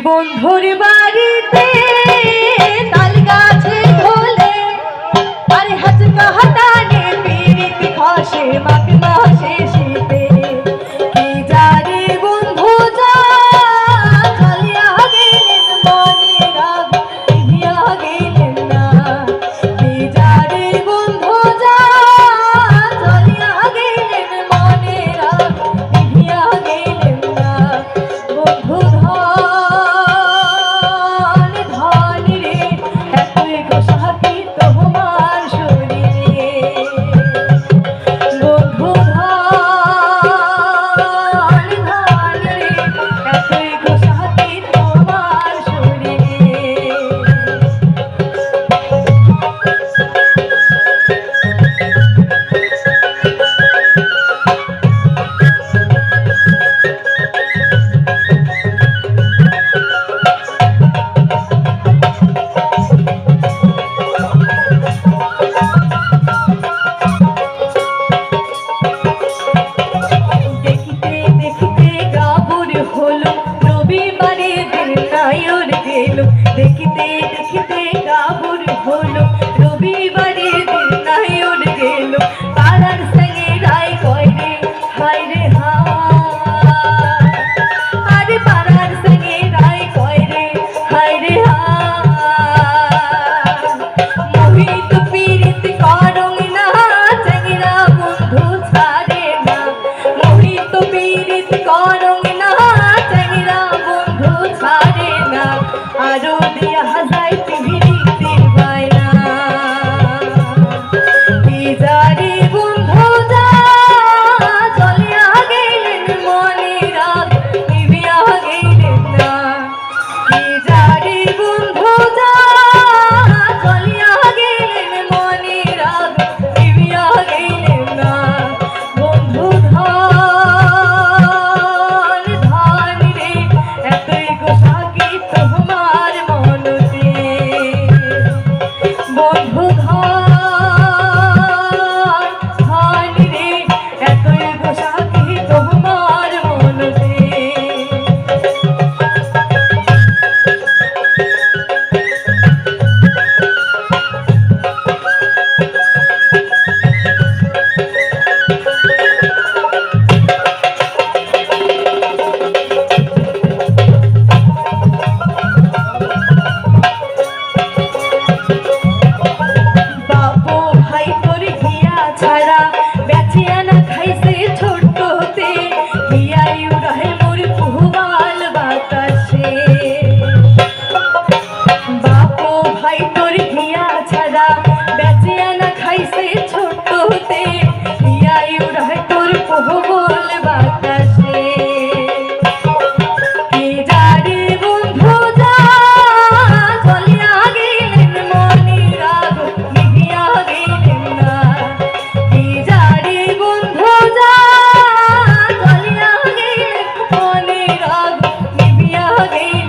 বন্ধুর বাড়িতে তাল গাছে ঢোলে আরে হাজকা হাতানে পিরিতি খসে মাঘ মাসে শীতে কি জানে বন্ধু যা চলিয়া গেলেন মনে রাগ নিভিয়া গেলেন না কি জানে বন্ধু যা চলিয়া গেলেন মনে রাগ নিভিয়া গেলেন না বন্ধু देखते देखते काबुर होलो रविवारे दिन नायन गेलो पाड़ार संगे राय कय रे हाय रे अरे पाड़ार संगे राय कय रे हाय रे मोहित पीड़ित करंग ना चंगरा बंधु छाड़े ना मोहित पीड़ित करंग ना चंगरा बंधु छाड़े ना आरो दिया हजाई पीड़िते बायना की जारी बंधु जा चलिया गेलेन मने राग निभिया गेलेन ना की जारी बंधु जा चलिया गेलेन मने राग निभिया गेलेन ना बंधु धन धन रे एतई गोसा की তোমার মনতে বন্ধু ধন রে এতই গোসা কি তোমার মনতে गई